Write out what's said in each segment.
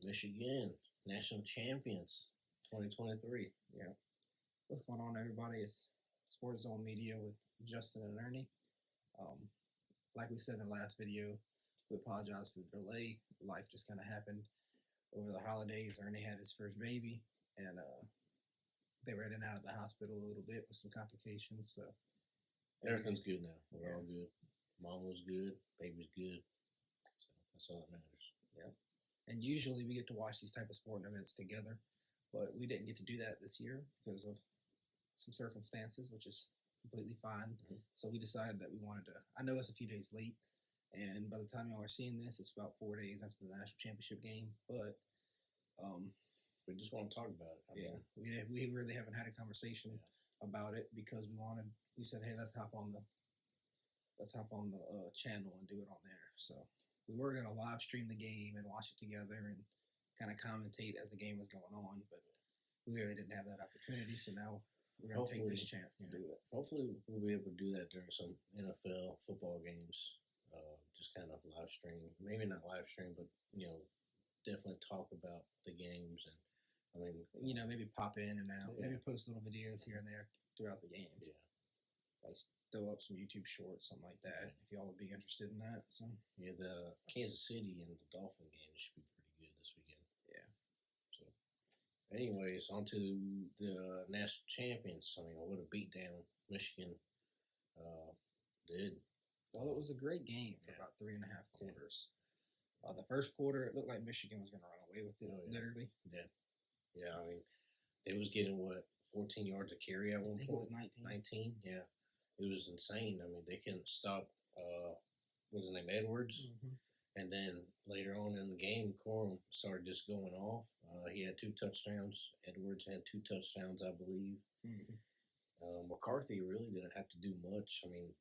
Michigan, national champions, 2023. Yeah. What's going on, everybody? It's Sports Zone Media with Justin and Ernie. Um, like we said in the last video, we apologize for the delay. Life just kind of happened over the holidays. Ernie had his first baby, and they were in and out of the hospital a little bit with some complications. So Everything's good now. We're Yeah. all good. Mom was good. Baby's good. So that's all that matters. Yeah. And usually we get to watch these type of sporting events together, but we didn't get to do that this year because of some circumstances, which is completely fine. Mhm. So we decided that we wanted to. I know it's a few days late, and by the time y'all are seeing this, it's about 4 days after the national championship game. But We just want to talk about it. we really haven't had a conversation about it because we said, hey, let's hop on the channel and do it on there. So we were gonna live stream the game and watch it together and kind of commentate as the game was going on, but we really didn't have that opportunity. So now we're gonna take this chance to do it. Hopefully, we'll be able to do that during some NFL football games. Just kind of live stream, maybe not live stream, but definitely talk about the games. And I mean, maybe pop in and out, Yeah. maybe post little videos here and there throughout the game. Yeah. Like throw up some YouTube shorts, something like that, if y'all would be interested in that. So Yeah, the Kansas City and the Dolphin game should be pretty good this weekend. Yeah. So, anyways, on to the national champions. I mean, what a beatdown Michigan did. Well, it was a great game for about 3.5 quarters. The first quarter, it looked like Michigan was going to run away with it, literally. Yeah, I mean, they was getting, 14 yards a carry at one point? I think it was 19. 19, yeah. It was insane. I mean, they couldn't stop, what's his name, Edwards? Mm-hmm. And then later on in the game, Corum started just going off. He had 2 touchdowns. Edwards had 2 touchdowns, I believe. Mm-hmm. McCarthy really didn't have to do much. I mean,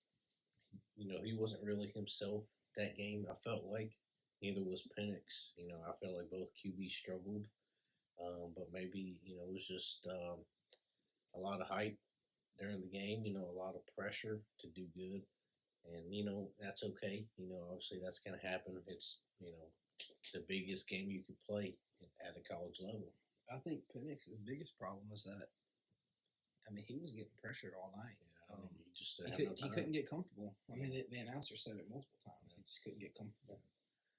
he wasn't really himself that game. I felt like neither was Penix. I felt like both QBs struggled. But maybe, it was just a lot of hype during the game, a lot of pressure to do good. And, that's okay. Obviously that's going to happen. It's, the biggest game you could play at a college level. I think Penix's biggest problem was that, he was getting pressured all night. Yeah, he couldn't get comfortable. I mean, the announcer said it multiple times. He just couldn't get comfortable.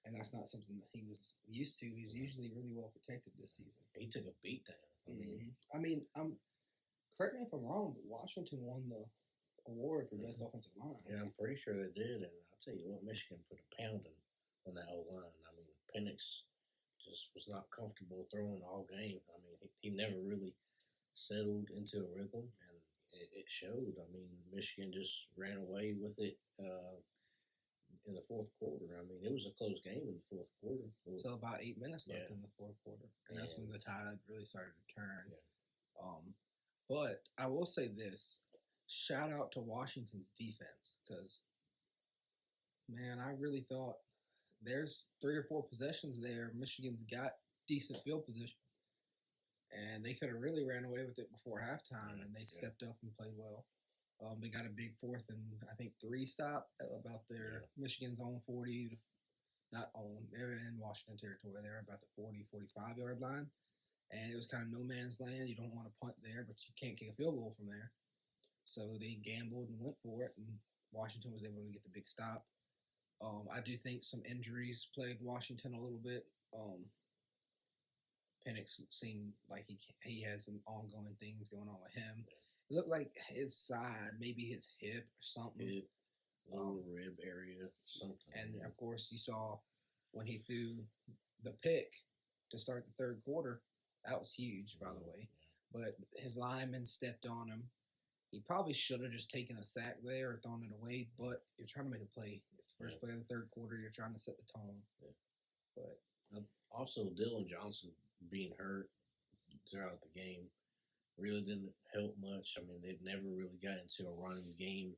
And that's not something that he was used to. He's usually really well protected this season. He took a beat down. Correct me if I'm wrong, but Washington won the award for best offensive line. Yeah, I'm pretty sure they did. And I'll tell you what, Michigan put a pounding on that O-line. I mean, Penix just was not comfortable throwing all game. I mean, he never really settled into a rhythm, and it showed. I mean, Michigan just ran away with it in the fourth quarter. I mean, it was a close game in the fourth quarter. So about 8 minutes left in the fourth quarter, and that's when the tide really started to turn. Yeah. But I will say this: shout out to Washington's defense, because man, I really thought there's 3 or 4 possessions there. Michigan's got decent field position, and they could have really ran away with it before halftime, and they stepped up and played well. They got a big 4th and I think 3 stop about their Michigan's own 40 not own. They're in Washington territory. They're about the 40, 45 yard line, and it was kind of no man's land. You don't want to punt there, but you can't kick a field goal from there. So they gambled and went for it, and Washington was able to get the big stop. I do think some injuries plagued Washington a little bit. Penix seemed like he had some ongoing things going on with him. It looked like his side, maybe his hip or something. Lower rib area, something. And of course, you saw when he threw the pick to start the third quarter. That was huge, by the way. Yeah. But his lineman stepped on him. He probably should have just taken a sack there or thrown it away, but you're trying to make a play. It's the first play of the third quarter. You're trying to set the tone. Yeah. But also, Dylan Johnson being hurt throughout the game really didn't help much. I mean, they've never really got into a running game.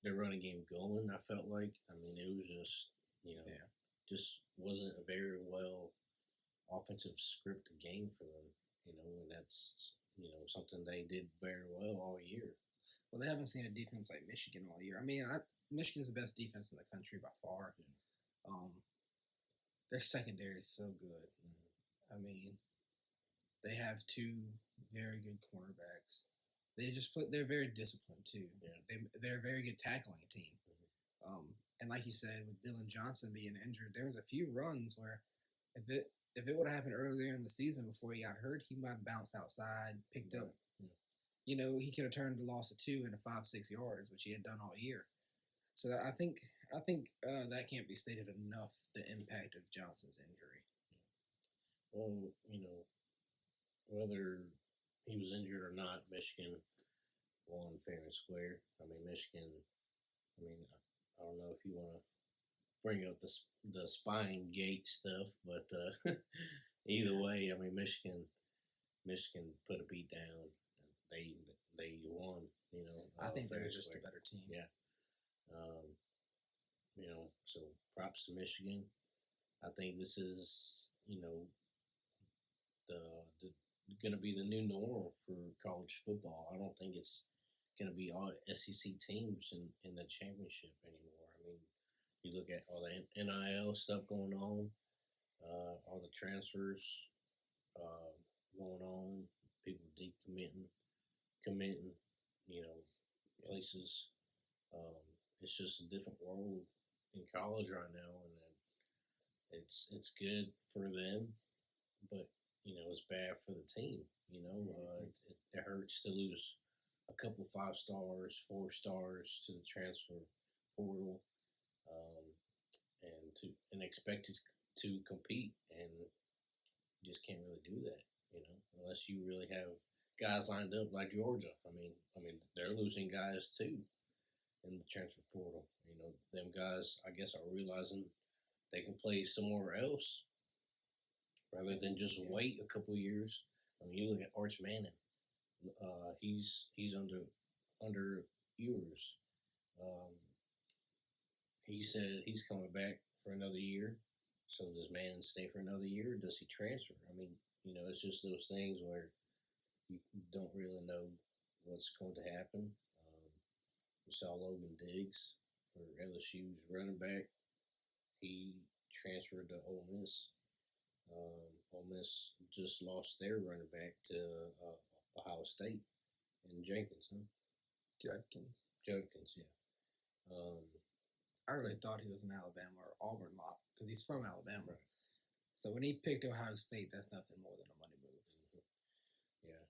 Their running game going, I felt like. I mean, it was just, just wasn't a very well offensive scripted game for them, and that's, something they did very well all year. Well, they haven't seen a defense like Michigan all year. I mean, Michigan's the best defense in the country by far. Yeah. Their secondary is so good. I mean, they have two very good cornerbacks. They're very disciplined too. Yeah. They're a very good tackling team. And like you said, with Dylan Johnson being injured, there was a few runs where if it would have happened earlier in the season before he got hurt, he might have bounced outside, picked up. He could have turned the loss of 2 into 5-6 yards, which he had done all year. So I think that can't be stated enough. The impact of Johnson's injury. Well, whether he was injured or not, Michigan won fair and square. I mean, Michigan. I mean, I don't know if you want to bring up the spine gate stuff, but either way, I mean, Michigan put a beat down. They won. I think they're just a better team. Yeah. So props to Michigan. I think this is the going to be the new norm for college football. I don't think it's going to be all SEC teams in the championship anymore. I mean, you look at all the NIL stuff going on, all the transfers going on, people committing, places. It's just a different world in college right now, and it's good for them, but it's bad for the team. It hurts to lose a couple 5 stars, 4 stars to the transfer portal, and expect it to compete, and you just can't really do that, unless you really have guys lined up like Georgia. I mean, they're losing guys too in the transfer portal. Them guys, I guess, are realizing they can play somewhere else rather than just wait a couple years. I mean, you look at Arch Manning. He's under Ewers. He said he's coming back for another year. So does Manning stay for another year? Or does he transfer? I mean, it's just those things where you don't really know what's going to happen. We saw Logan Diggs for LSU's running back. He transferred to Ole Miss. Ole Miss just lost their running back to Ohio State and Jenkins, huh? Judkins, yeah. I really thought he was an Alabama or Auburn lock because he's from Alabama. Right. So when he picked Ohio State, that's nothing more than a money move. Mm-hmm. Yeah,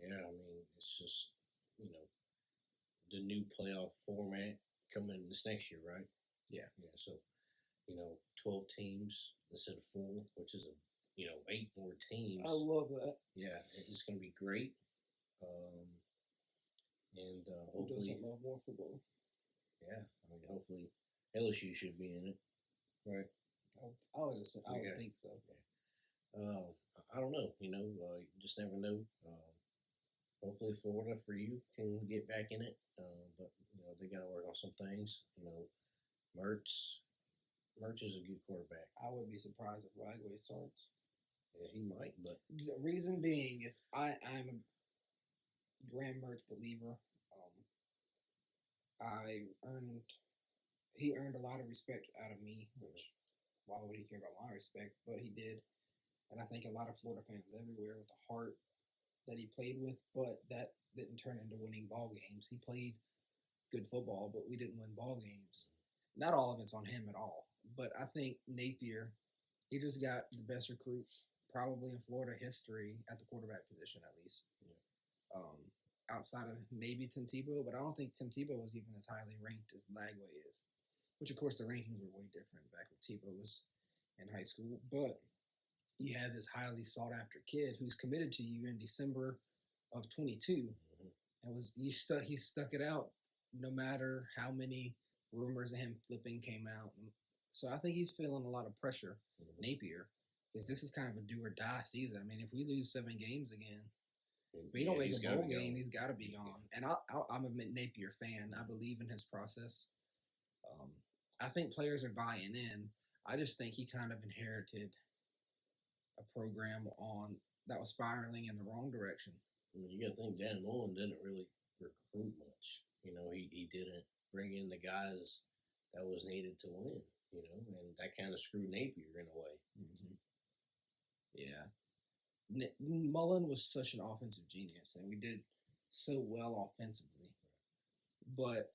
and I mean, it's just the new playoff format coming this next year, right? Yeah. So 12 teams instead of 4, which is 8 more teams. I love that. Yeah, it's going to be great. And who hopefully, doesn't love more football? Yeah, I mean, hopefully LSU should be in it, right? I would think so. Yeah. I don't know. You just never know. Hopefully, Florida for you can get back in it, but they got to work on some things. Mertz is a good quarterback. I would be surprised if Lagway starts. Yeah, he might, but the reason being is I'm a Graham Mertz believer. He earned a lot of respect out of me, which why would he care about my respect? But he did, and I think a lot of Florida fans everywhere with the heart that he played with, but that didn't turn into winning ball games. He played good football, but we didn't win ball games. Not all of it's on him at all, but I think Napier, he just got the best recruit probably in Florida history at the quarterback position, at least. Yeah. Outside of maybe Tim Tebow, but I don't think Tim Tebow was even as highly ranked as Lagway is. Which, of course, the rankings were way different back when Tebow was in high school. But you have this highly sought-after kid who's committed to you in December of 22, and he stuck it out no matter how many rumors of him flipping came out. And so I think he's feeling a lot of pressure, Napier, because this is kind of a do-or-die season. I mean, if we lose 7 games again, if he don't make a bowl game, he's got to be gone. And I'm a Napier fan. I believe in his process. I think players are buying in. I just think he kind of inherited a program that was spiraling in the wrong direction. I mean, you got to think Dan Mullen didn't really recruit much. He didn't bring in the guys that was needed to win. and that kind of screwed Napier in a way. Mm-hmm. Yeah. Mullen was such an offensive genius, and we did so well offensively. But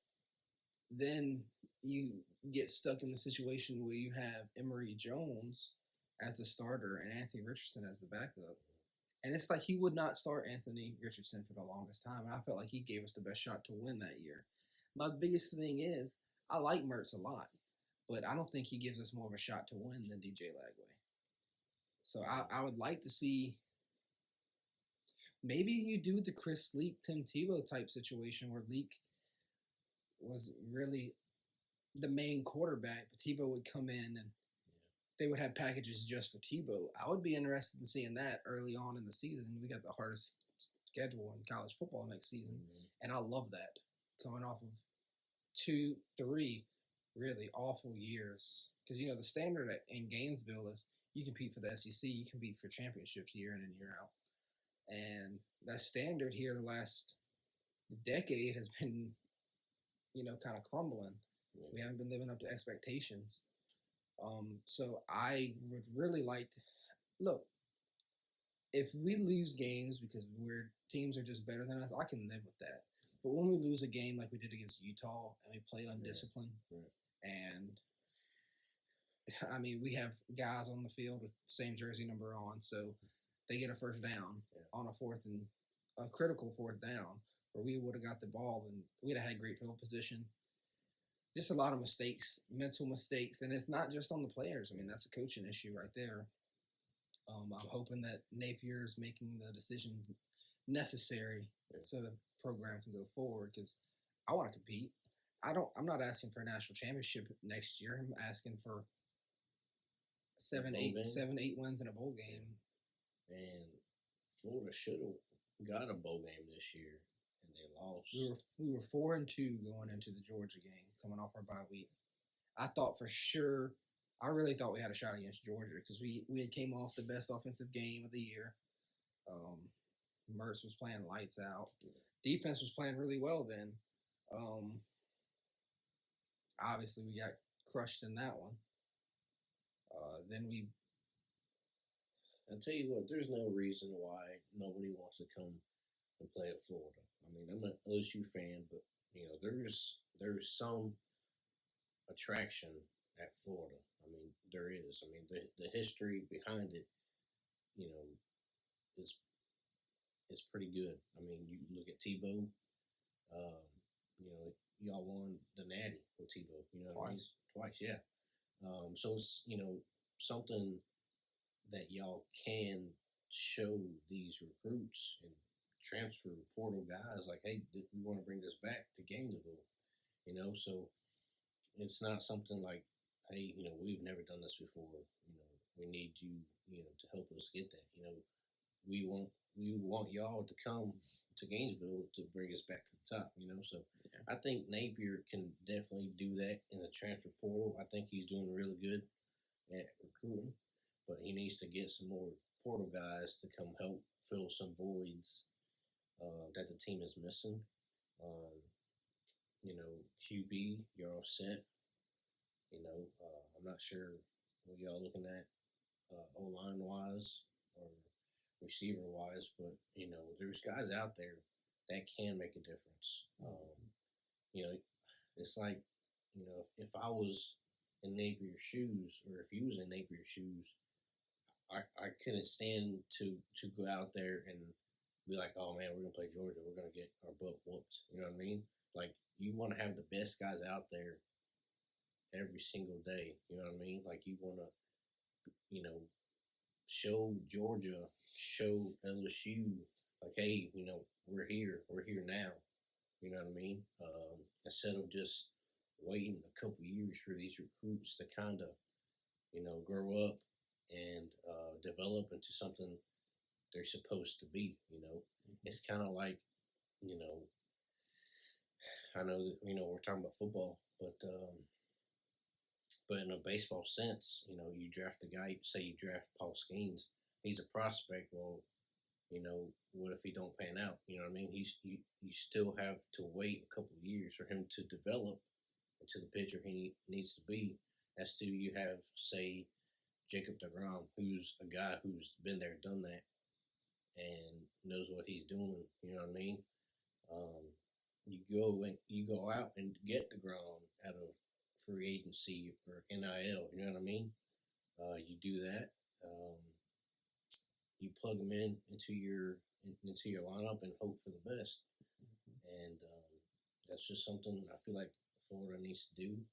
then you get stuck in the situation where you have Emory Jones as the starter and Anthony Richardson as the backup. And it's like he would not start Anthony Richardson for the longest time. And I felt like he gave us the best shot to win that year. My biggest thing is I like Mertz a lot, but I don't think he gives us more of a shot to win than DJ Lagway. So I would like to see maybe you do the Chris Leak, Tim Tebow type situation where Leak was really the main quarterback, but Tebow would come in and they would have packages just for Tebow. I would be interested in seeing that early on in the season. We got the hardest schedule in college football next season, and I love that coming off of 2-3 really awful years. Because the standard in Gainesville is you compete for the SEC, you compete for championships year in and year out, and that standard here the last decade has been kind of crumbling. We haven't been living up to expectations. So I would really like to look. If we lose games because teams are just better than us, I can live with that. But when we lose a game like we did against Utah and we play undisciplined, and I mean we have guys on the field with the same jersey number on, so they get a first down on a critical fourth down, where we would have got the ball and we'd have had great field position. Just a lot of mistakes, mental mistakes, and it's not just on the players. I mean, that's a coaching issue right there. I'm hoping that Napier's making the decisions necessary so the program can go forward, because I want to compete. I'm not asking for a national championship next year. I'm asking for 7-8 wins in a bowl game. And Florida should have got a bowl game this year. They lost. We were 4-2 going into the Georgia game, coming off our bye week. I thought for sure, I really thought we had a shot against Georgia because we had came off the best offensive game of the year. Mertz was playing lights out. Defense was playing really well then. Obviously, we got crushed in that one. I'll tell you what, there's no reason why nobody wants to come and play at Florida. I mean, I'm an LSU fan, but there's some attraction at Florida. I mean, there is. I mean, the history behind it, is pretty good. I mean, you look at Tebow. Y'all won the Natty with Tebow. Twice, yeah. So it's something that y'all can show these recruits and transfer portal guys like, hey, we want to bring this back to Gainesville, so it's not something like, hey, we've never done this before, we need you, to help us get that, we want y'all to come to Gainesville to bring us back to the top, so I think Napier can definitely do that in the transfer portal. I think he's doing really good at recruiting, but he needs to get some more portal guys to come help fill some voids that the team is missing. QB, you're all set. I'm not sure what y'all looking at O-line wise or receiver wise, but there's guys out there that can make a difference. It's like if I was in Napier's shoes, or if he was in Napier's shoes, I couldn't stand to go out there and be like, oh man, we're gonna play Georgia, we're gonna get our butt whooped. You know what I mean? Like, you want to have the best guys out there every single day. You know what I mean? Like, you want to, show Georgia, show LSU, like, hey, we're here now. You know what I mean? Instead of just waiting a couple years for these recruits to kind of, grow up and develop into something they're supposed to be. It's kind of like, I know that we're talking about football, but in a baseball sense, you draft a guy. Say you draft Paul Skeens, he's a prospect. Well, what if he don't pan out? You know what I mean? You still have to wait a couple of years for him to develop into the pitcher he needs to be. as to you have, say, Jacob DeGrom, who's a guy who's been there, done that, and knows what he's doing. You know what I mean? Um, you go out and get DeGrom out of free agency or NIL. You know what I mean? You do that. Um, you plug them into your lineup and hope for the best. And that's just something I feel like Florida needs to do.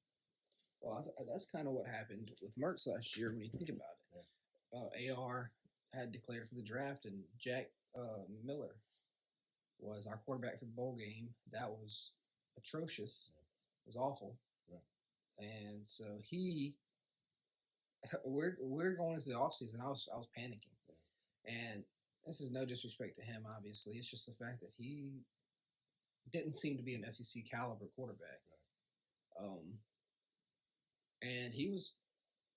Well, that's kind of what happened with Mertz last year when you think about it. AR had declared for the draft, and Jack Miller was our quarterback for the bowl game. That was atrocious. It was awful. And so we're going into the offseason. I was panicking, and this is no disrespect to him. Obviously, it's just the fact that he didn't seem to be an SEC caliber quarterback. And he was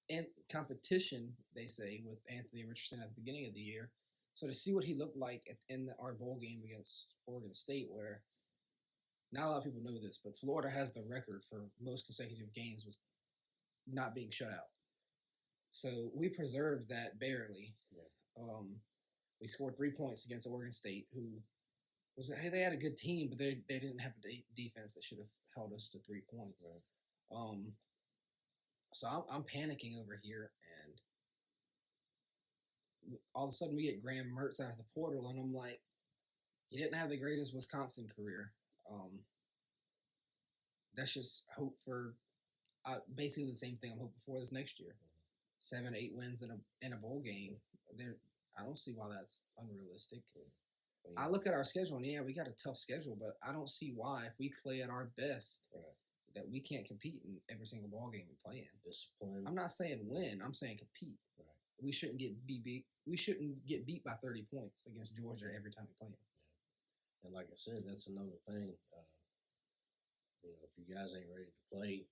in competition, they say, with Anthony Richardson at the beginning of the year. So to see what he looked like in our bowl game against Oregon State, where not a lot of people know this, but Florida has the record for most consecutive games with not being shut out. So we preserved that barely. Yeah. We scored 3 points against Oregon State, who they had a good team, but they didn't have a defense that should have held us to 3 points. Right. So I'm panicking over here, and all of a sudden we get Graham Mertz out of the portal, and I'm like, he didn't have the greatest Wisconsin career. That's just hope for basically the same thing I'm hoping for this next year. 7, 8 wins in a bowl game. I don't see why that's unrealistic. I look at our schedule, and yeah, we got a tough schedule, but I don't see why, if we play at our best, that we can't compete in every single ball game we play in. Discipline. I'm not saying win. I'm saying compete. Right. We shouldn't get beat. We shouldn't get beat by 30 points against Georgia every time we play them. Yeah. And like I said, that's another thing. If you guys ain't ready to play,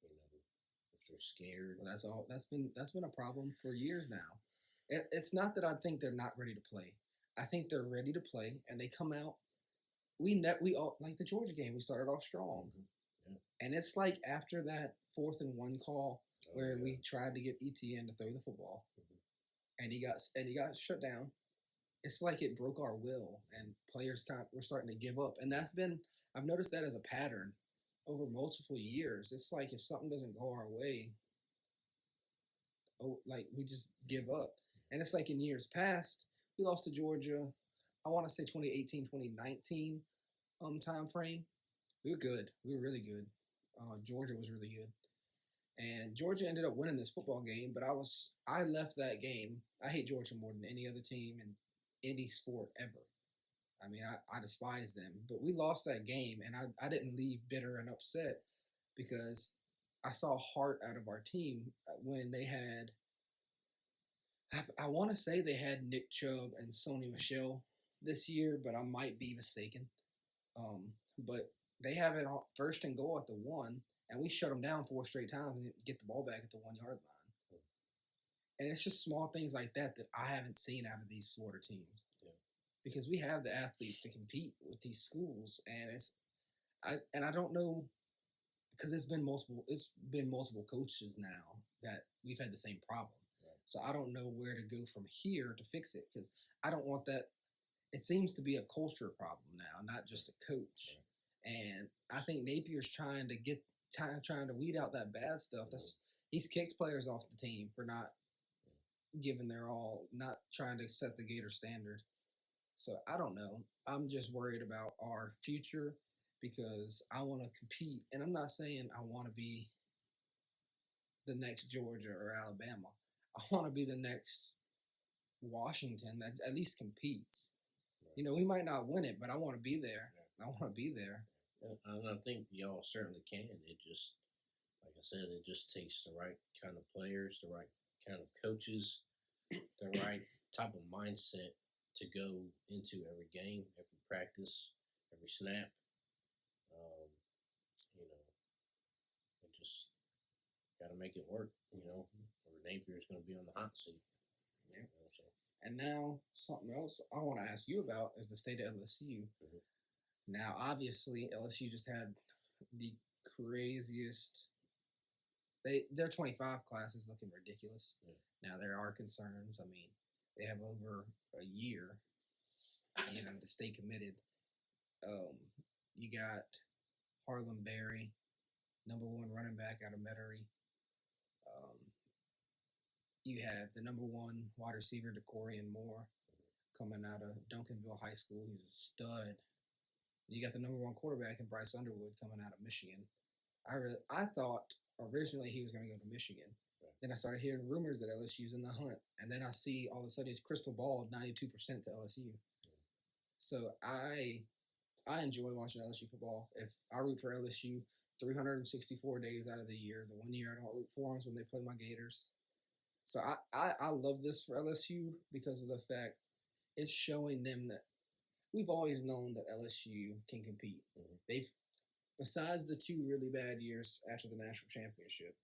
if they're scared. Well, that's all. That's been a problem for years now. It's not that I think they're not ready to play. I think they're ready to play, and they come out. We all, like the Georgia game, we started off strong. Mm-hmm. Yeah. And it's like after that 4th and 1 call where we tried to get ETN to throw the football, and he got shut down. It's like it broke our will, and players were starting to give up. And I've noticed that as a pattern over multiple years. It's like if something doesn't go our way, like we just give up. And it's like in years past, we lost to Georgia, I want to say 2018, 2019 time frame. We were good. We were really good. Georgia was really good. And Georgia ended up winning this football game, but I left that game. I hate Georgia more than any other team in any sport ever. I mean, I despise them. But we lost that game, and I didn't leave bitter and upset because I saw heart out of our team when they had, I want to say they had Nick Chubb and Sony Michel this year, but I might be mistaken. But they have it first and goal at the 1, and we shut them down 4 straight times and get the ball back at the 1-yard line. And it's just small things like that I haven't seen out of these Florida teams. Yeah. Because we have the athletes to compete with these schools, and I don't know, because it's been multiple coaches now that we've had the same problem. Right. So I don't know where to go from here to fix it, because I don't want that. It seems to be a culture problem now, not just a coach. Right. And I think Napier's trying to weed out that bad stuff. He's kicked players off the team for not giving their all, not trying to set the Gator standard. So I don't know. I'm just worried about our future because I want to compete. And I'm not saying I want to be the next Georgia or Alabama. I want to be the next Washington that at least competes. Right. We might not win it, but I want to be there. Yeah. I want to be there. And I think y'all certainly can. It just, like I said, it just takes the right kind of players, the right kind of coaches, the right type of mindset to go into every game, every practice, every snap. It just got to make it work, or Napier's going to be on the hot seat. Yeah. And now something else I want to ask you about is the state of LSU. Mm-hmm. Now, obviously, LSU just had the craziest their 25 class is looking ridiculous. Yeah. Now there are concerns. I mean, they have over a year, to stay committed. Um, you got Harlem Berry, number one running back out of Metairie. Um, you have the number one wide receiver, DeCorian Moore, coming out of Duncanville High School. He's a stud. You got the number one quarterback in Bryce Underwood coming out of Michigan. I thought originally he was going to go to Michigan. Right. Then I started hearing rumors that LSU's in the hunt, and then I see all of a sudden his crystal ball 92% to LSU. So I enjoy watching LSU football. If I root for LSU 364 days out of the year, the 1 year I don't root for them is when they play my Gators. So I love this for LSU because of the fact it's showing them that we've always known that LSU can compete. Mm-hmm. They've, besides the 2 really bad years after the national championship,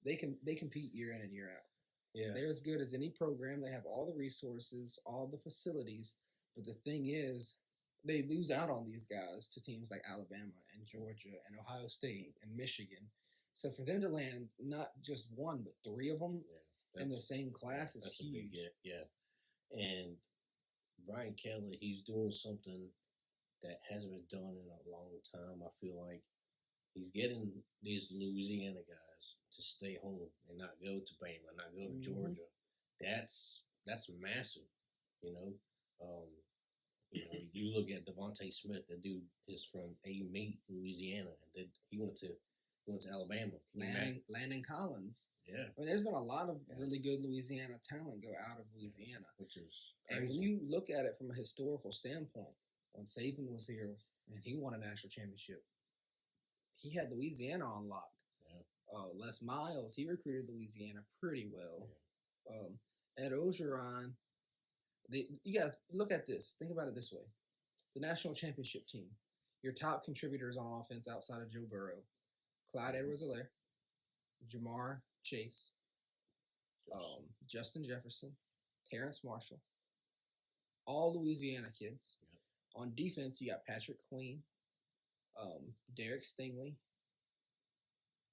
they compete year in and year out. Yeah. They're as good as any program. They have all the resources, all the facilities. But the thing is, they lose out on these guys to teams like Alabama and Georgia and Ohio State and Michigan. So for them to land not just 1 but 3 of them in the same class is that's huge. A big get, yeah. And Brian Kelly, he's doing something that hasn't been done in a long time. I feel like he's getting these Louisiana guys to stay home and not go to Bama, not go to Georgia. That's massive, you know. You look at Devontae Smith. That dude is from Amite, Louisiana, and he went to Alabama. Landon Collins. Yeah. I mean, there's been a lot of really good Louisiana talent go out of Louisiana. Which is crazy. And when you look at it from a historical standpoint, when Saban was here and he won a national championship, he had Louisiana on lock. Yeah. Les Miles, he recruited Louisiana pretty well. Yeah. Ed Orgeron, you got to look at this. Think about it this way. The national championship team, your top contributors on offense outside of Joe Burrow, Clyde Edwards-Helaire, Jamar Chase, Justin Jefferson, Terrence Marshall, all Louisiana kids. Yep. On defense, you got Patrick Queen, Derek Stingley.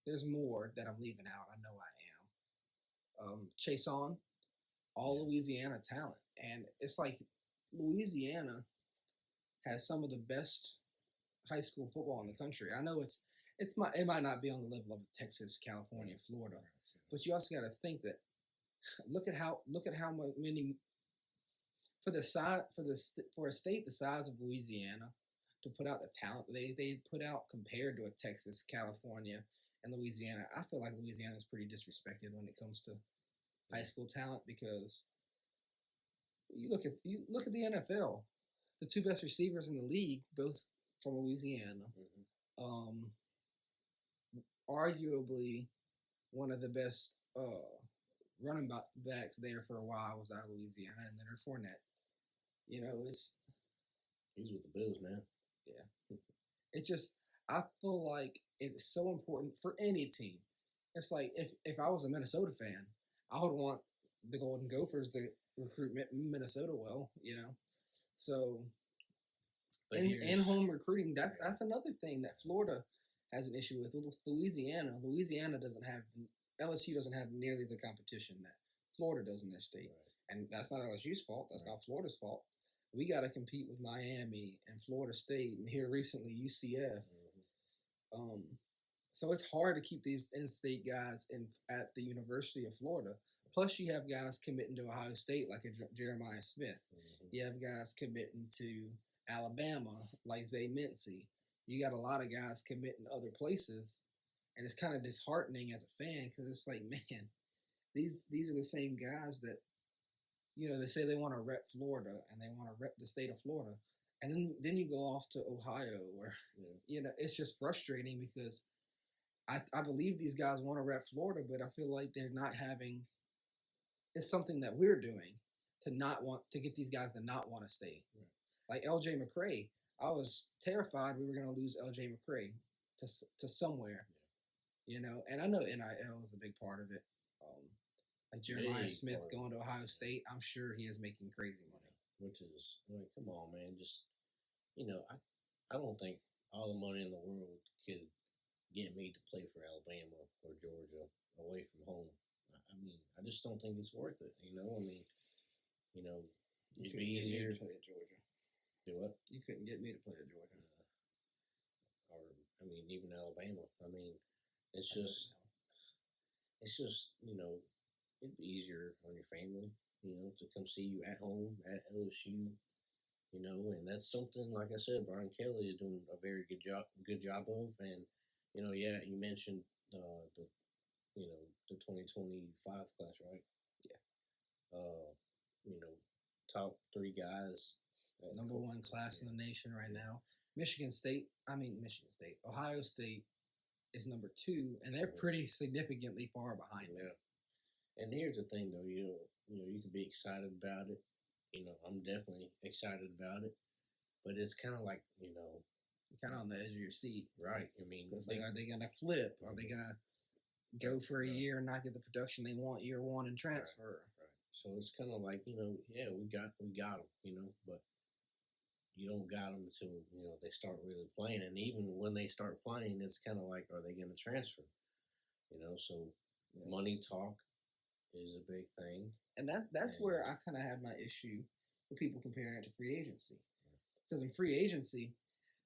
There's more that I'm leaving out. I know I am. Chason, all Louisiana talent. And it's like Louisiana has some of the best high school football in the country. I know it might not be on the level of Texas, California, Florida, but you also got to think that look at how many for a state the size of Louisiana to put out the talent they put out compared to a Texas, California, and Louisiana. I feel like Louisiana is pretty disrespected when it comes to high school talent because you look at the NFL, the 2 best receivers in the league, both from Louisiana. Mm-hmm. Arguably, one of the best running backs there for a while was out of Louisiana, and Leonard Fournette. You know, he's with the Bills, man. Yeah, it just I feel like it's so important for any team. It's like if I was a Minnesota fan, I would want the Golden Gophers to recruit Minnesota well, you know. So in home recruiting, that's another thing that Florida has an issue with Louisiana. Louisiana LSU doesn't have nearly the competition that Florida does in their state. Right. And that's not LSU's fault. That's not Florida's fault. We got to compete with Miami and Florida State and here recently UCF. Mm-hmm. So it's hard to keep these in-state guys at the University of Florida. Plus, you have guys committing to Ohio State like a Jeremiah Smith. Mm-hmm. You have guys committing to Alabama like Zay Mincy. You got a lot of guys committing to other places, and it's kind of disheartening as a fan because it's like, man, these are the same guys that, you know, they say they want to rep Florida and they want to rep the state of Florida, and then you go off to Ohio where, you know, it's just frustrating because I believe these guys want to rep Florida, but I feel like they're not having. It's something that we're doing to get these guys to not want to stay. Right. Like LJ McCray, I was terrified we were going to lose LJ McCray to somewhere, you know. And I know NIL is a big part of it. Like Jeremiah Smith going to Ohio State, I'm sure he is making crazy money. Which is, I mean, come on, man. Just, you know, I don't think all the money in the world could get me to play for Alabama or Georgia away from home. I mean, I just don't think it's worth it. You know, I mean, you know, You it'd couldn't be get me easier to to play at Georgia. do what, You couldn't get me to play at Georgia. or I mean, even Alabama. I mean, it's I know just, you know, it'd be easier on your family, you know, to come see you at home at LSU. You know, and that's something like I said, Brian Kelly is doing a very good job of. And you know, yeah, you mentioned the you know the 2025 class, right? Yeah. You know, top three guys. Number one class in the nation right now. Michigan State, Ohio State is number two, and they're pretty significantly far behind them. Yeah. And here's the thing, though, you can be excited about it. You know, I'm definitely excited about it, but it's kind of like, You're kind of on the edge of your seat. right? I mean, Because like, are they going to flip? Are they going to go for a year and not get the production they want year one and transfer? Right. So it's kind of like, yeah, we got them, but you don't got them until they start really playing, and even when they start playing, it's kind of like, are they going to transfer? So money talk is a big thing, and that's where I kind of have my issue with people comparing it to free agency, because in free agency,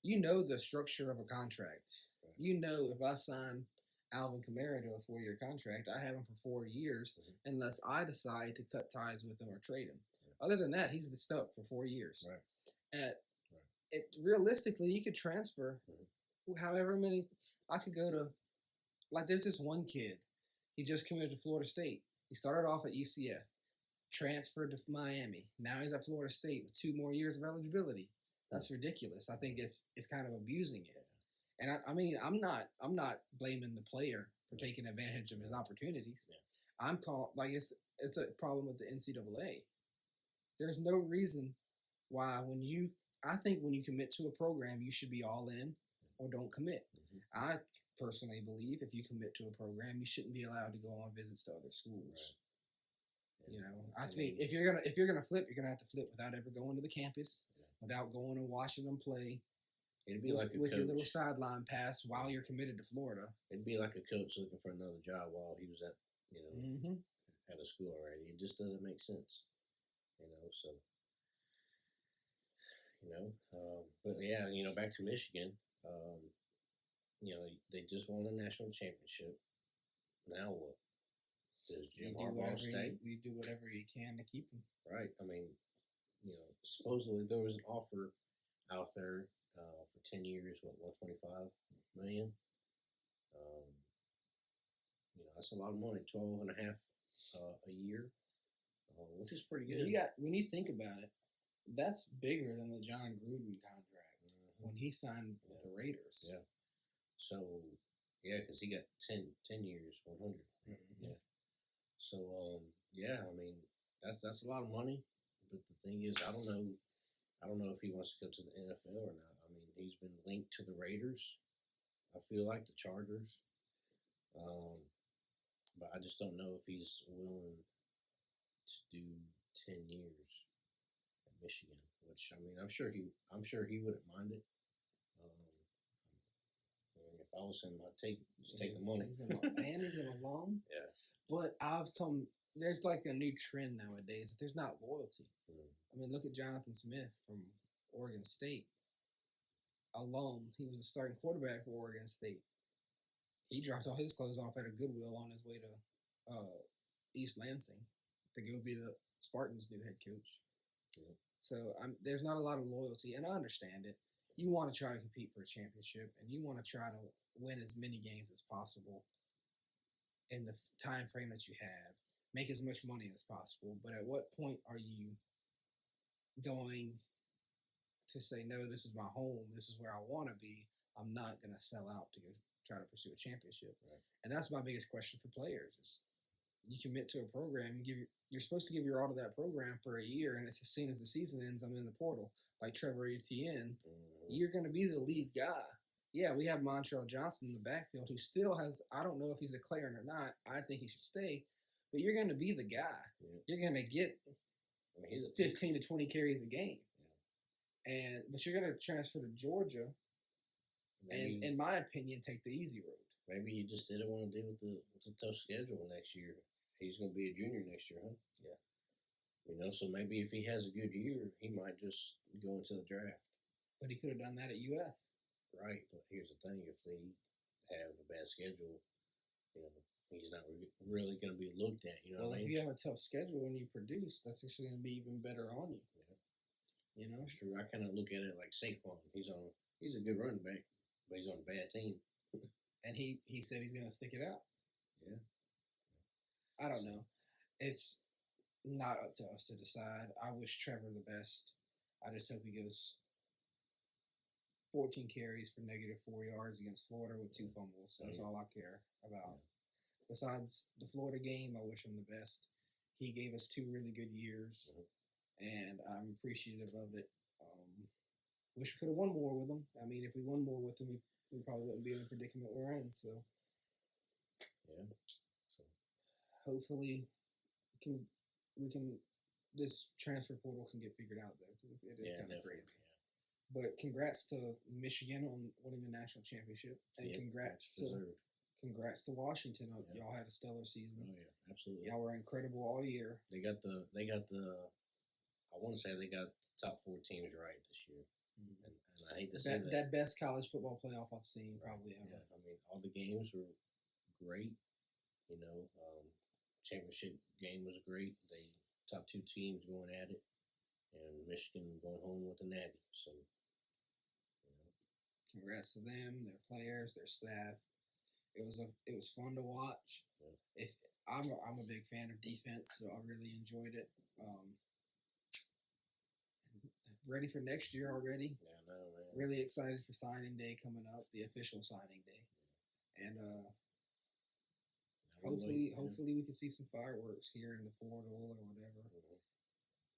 the structure of a contract. Right. If I sign Alvin Kamara to a 4-year contract, I have him for 4 years, unless I decide to cut ties with him or trade him. Other than that, he's stuck for 4 years. Right. Realistically, you could transfer however many. I could go to, like, there's this one kid. He just committed to Florida State. He started off at UCF, transferred to Miami. Now he's at Florida State with 2 more years of eligibility. That's ridiculous. I think it's kind of abusing it. And I mean, I'm not blaming the player for taking advantage of his opportunities. Yeah. It's a problem with the NCAA. There's no reason why when you commit to a program, you should be all in or don't commit. Mm-hmm. I personally believe if you commit to a program, you shouldn't be allowed to go on visits to other schools. Right. I think if you're gonna flip, you're gonna have to flip without ever going to the campus, without going and watching them play. It'd be like with your little sideline pass while you're committed to Florida. It'd be like a coach looking for another job while he was at at a school already. It just doesn't make sense. So but yeah, back to Michigan. They just won a national championship. Now what? Does Jim Harbaugh stay? You do whatever you can to keep him. Right. I mean, supposedly there was an offer out there for 10 years, $125 million. That's a lot of money, 12 and a half a year, which is pretty good. When you think about it, that's bigger than the John Gruden contract when he signed with the Raiders. Yeah. So, because he got 10 years, 100. Mm-hmm. Yeah. So, I mean, that's a lot of money. But the thing is, I don't know if he wants to go to the NFL or not. I mean, he's been linked to the Raiders. I feel like the Chargers. But I just don't know if he's willing to do 10 years at Michigan. Which, I mean, I'm sure he wouldn't mind it. If I was him, I'd take the money. He's an alum. Yeah. But there's like a new trend nowadays that there's not loyalty. I mean, look at Jonathan Smith from Oregon State. Alum. He was a starting quarterback for Oregon State. He dropped all his clothes off at a Goodwill on his way to East Lansing to go be the Spartans' new head coach. Yeah. So there's not a lot of loyalty, and I understand it. You want to try to compete for a championship, and you want to try to win as many games as possible in the time frame that you have. Make as much money as possible. But at what point are you going to say, no, this is my home, this is where I want to be, I'm not going to sell out to go try to pursue a championship? Right. And that's my biggest question for players is you commit to a program, you're supposed to give your all to that program for a year, and it's as soon as the season ends, I'm in the portal. Like Trevor Etienne, you're going to be the lead guy. Yeah, we have Montrell Johnson in the backfield who still has, I don't know if he's a Clarion or not. I think he should stay. But you're going to be the guy. Yeah. You're going to get 15 to 20 carries a game. Yeah. But you're going to transfer to Georgia Maybe, And in my opinion, take the easy road. maybe he just didn't want to deal with the tough schedule next year. He's going to be a junior next year, huh? Yeah. So maybe if he has a good year, he might just go into the draft. But he could have done that at UF. Right, but here's the thing: if they have a bad schedule, he's not really going to be looked at. You know Well, what I if mean? you have a tough schedule and you produce, that's actually going to be even better on you. Yeah, You know, that's true. I kind of look at it like Saquon. He's a good running back, but he's on a bad team. and he said he's going to stick it out. Yeah, I don't know. It's not up to us to decide. I wish Trevor the best. I just hope he goes 14 carries for -4 yards against Florida with 2 fumbles. That's all I care about. Besides the Florida game, I wish him the best. He gave us 2 really good years, and I'm appreciative of it. Wish we could have won more with him. I mean, if we won more with him, we probably wouldn't be in the predicament we're in. So yeah. So hopefully, we can this transfer portal can get figured out though, because it is kind of definitely, crazy. But congrats to Michigan on winning the national championship, and congrats to Washington. Yeah. Y'all had a stellar season. Oh yeah, absolutely. Y'all were incredible all year. They got the. I want to say they got the top 4 teams right this year, and I hate to say That best college football playoff I've seen probably ever. Yeah, I mean all the games were great. Championship game was great. They top 2 teams going at it, and Michigan going home with the Natty. So, congrats to them, their players, their staff. It was fun to watch. Yeah. If I'm a big fan of defense, so I really enjoyed it. Ready for next year already. Yeah, I know, man. Really excited for signing day coming up, the official signing day, and hopefully we can see some fireworks here in the portal or whatever.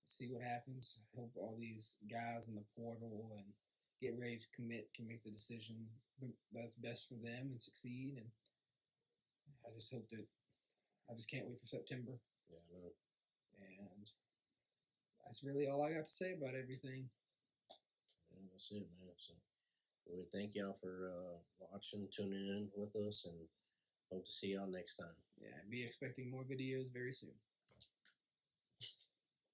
See what happens. Hope all these guys in the portal and get ready to commit can make the decision that's best for them and succeed. And I just hope that I just can't wait for September. Yeah, I know. And that's really all I got to say about everything. Yeah, that's it, man. So we thank y'all for watching, tuning in with us, and hope to see y'all next time. Yeah, be expecting more videos very soon.